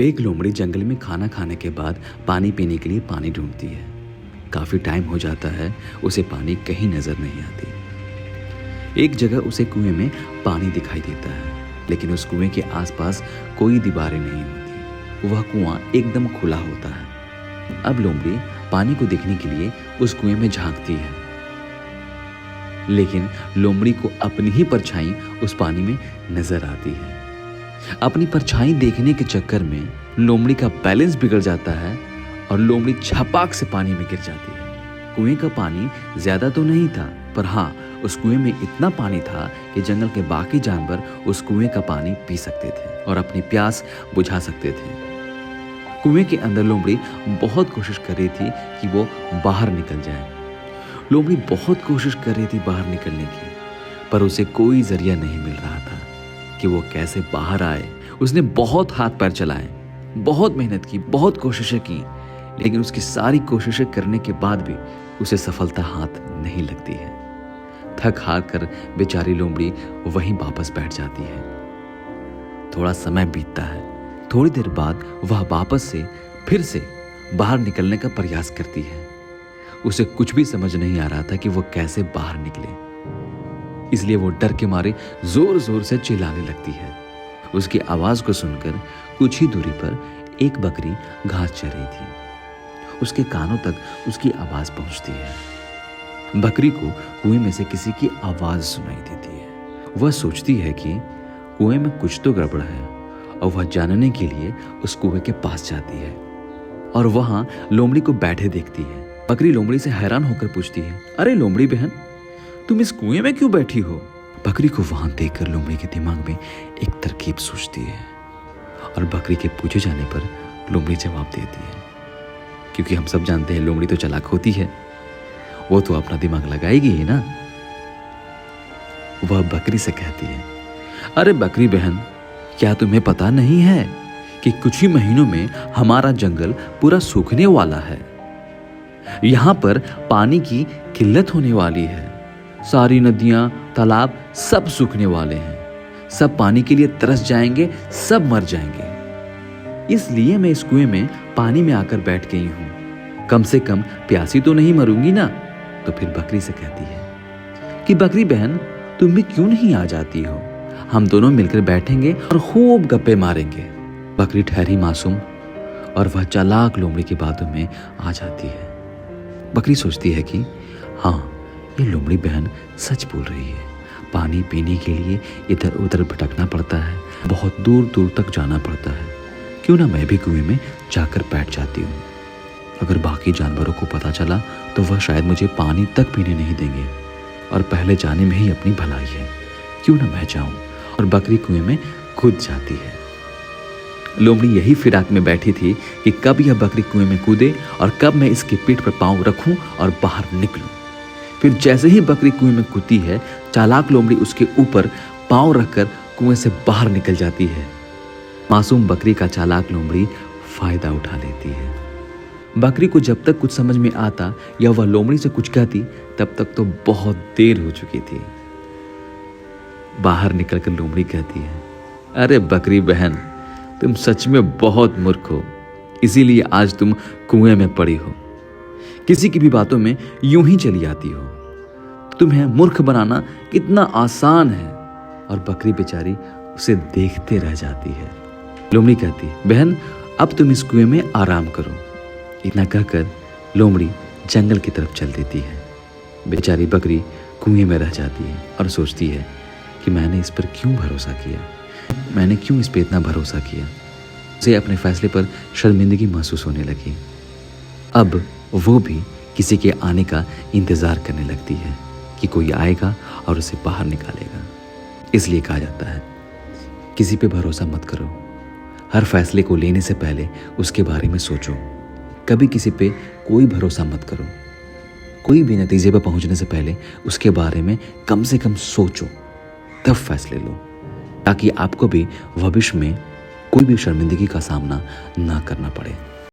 एक लोमड़ी जंगल में खाना खाने के बाद पानी पीने के लिए पानी ढूंढती है। काफ़ी टाइम हो जाता है, उसे पानी कहीं नज़र नहीं आती। एक जगह उसे कुएं में पानी दिखाई देता है, लेकिन उस कुएं के आसपास कोई दीवारें नहीं होती। वह कुआं एकदम खुला होता है। अब लोमड़ी पानी को देखने के लिए उस कुएं में झांकती है, लेकिन लोमड़ी को अपनी ही परछाई उस पानी में नजर आती है। अपनी परछाई देखने के चक्कर में लोमड़ी का बैलेंस बिगड़ जाता है और लोमड़ी छपाक से पानी में गिर जाती है। कुएं का पानी ज्यादा तो नहीं था, पर हाँ, उस कुएं में इतना पानी था कि जंगल के बाकी जानवर उस कुएं का पानी पी सकते थे और अपनी प्यास बुझा सकते थे। कुएं के अंदर लोमड़ी बहुत कोशिश कर रही थी कि वो बाहर निकल जाए। लोमड़ी बहुत कोशिश कर रही थी बाहर निकलने की, पर उसे कोई जरिया नहीं मिल रहा था कि वो कैसे बाहर आए। उसने बहुत हाथ पैर चलाए, बहुत मेहनत की, बहुत कोशिशें की, लेकिन उसकी सारी कोशिशें करने के बाद भी उसे सफलता हाथ नहीं लगती है। थक हार कर बेचारी लोमड़ी वहीं वापस बैठ जाती है। थोड़ा समय बीतता है। थोड़ी देर बाद वह वापस से फिर से बाहर निकलने का प्रयास करती है। उसे कुछ भी समझ नहीं आ रहा था कि वो कैसे बाहर निकले, इसलिए वो डर के मारे जोर जोर से चिल्लाने लगती है। उसकी आवाज को सुनकर कुछ ही दूरी पर एक बकरी घास चर रही थी। उसके कानों तक उसकी आवाज पहुंचती है। बकरी को कुएं में से किसी की आवाज सुनाई देती है। वह सोचती है कि कुएं में कुछ तो गड़बड़ है और वह जानने के लिए उस कुएं के पास जाती है और वहां लोमड़ी को बैठे देखती है। बकरी लोमड़ी से हैरान होकर पूछती है, अरे लोमड़ी बहन, तुम इस कुएं में क्यों बैठी हो? बकरी को वहां देखकर लोमड़ी के दिमाग में एक तरकीब सूझती है और बकरी के पूछे जाने पर लोमड़ी जवाब देती है, क्योंकि हम सब जानते हैं लोमड़ी तो चालाक होती है, वो तो अपना दिमाग लगाएगी ही ना। वह बकरी से कहती है, अरे बकरी बहन, क्या तुम्हें पता नहीं है कि कुछ ही महीनों में हमारा जंगल पूरा सूखने वाला है। यहां पर पानी की किल्लत होने वाली है। सारी नदियां, तालाब सब सूखने वाले हैं। सब पानी के लिए तरस जाएंगे, सब मर जाएंगे। इसलिए मैं इस कुएं में पानी में आकर बैठ गई हूं। कम से कम प्यासी तो नहीं मरूंगी ना। तो फिर बकरी से कहती है कि बकरी बहन, तुम भी क्यों नहीं आ जाती हो? हम दोनों मिलकर बैठेंगे और खूब गप्पे मारेंगे। बकरी ठहरी मासूम और वह चालाक लोमड़ी की बातों में आ जाती है। बकरी सोचती है कि हाँ, ये लोमड़ी बहन सच बोल रही है। पानी पीने के लिए इधर उधर भटकना पड़ता है, बहुत दूर दूर तक जाना पड़ता है। क्यों ना मैं भी कुएं में जाकर बैठ जाती हूँ। अगर बाकी जानवरों को पता चला तो वह शायद मुझे पानी तक पीने नहीं देंगे और पहले जाने में ही अपनी भलाई है। क्यों ना मैं जाऊं? और बकरी कुएं में कूद जाती है। लोमड़ी यही फिराक में बैठी थी कि कब यह बकरी कुएं में कूदे और कब मैं इसकी पीठ पर पांव रखूं और बाहर निकलूं। फिर जैसे ही बकरी कुएं में कूदती है, चालाक लोमड़ी उसके ऊपर पांव रखकर कुएं से बाहर निकल जाती है। मासूम बकरी का चालाक लोमड़ी फायदा उठा लेती है। बकरी को जब तक कुछ समझ में आता या वह लोमड़ी से कुछ कहती, तब तक तो बहुत देर हो चुकी थी। बाहर निकलकर लोमड़ी कहती है, अरे बकरी बहन, तुम सच में बहुत मूर्ख हो, इसीलिए आज तुम कुएं में पड़ी हो। किसी की भी बातों में यूं ही चली आती हो। तुम्हें मूर्ख बनाना कितना आसान है। और बकरी बेचारी उसे देखते रह जाती है। लोमड़ी कहती, बहन, अब तुम इस कुएं में आराम करो। इतना कहकर लोमड़ी जंगल की तरफ चल देती है। बेचारी बकरी कुएं में रह जाती है और सोचती है कि मैंने इस पर क्यों भरोसा किया, मैंने क्यों इस पर इतना भरोसा किया। उसे अपने फैसले पर शर्मिंदगी महसूस होने लगी। अब वो भी किसी के आने का इंतजार करने लगती है कि कोई आएगा और उसे बाहर निकालेगा। इसलिए कहा जाता है, किसी पे भरोसा मत करो। हर फैसले को लेने से पहले उसके बारे में सोचो। कभी किसी पे कोई भरोसा मत करो। कोई भी नतीजे पर पहुंचने से पहले उसके बारे में कम से कम सोचो, तब फैसले लो, ताकि आपको भी भविष्य में कोई भी शर्मिंदगी का सामना ना करना पड़े।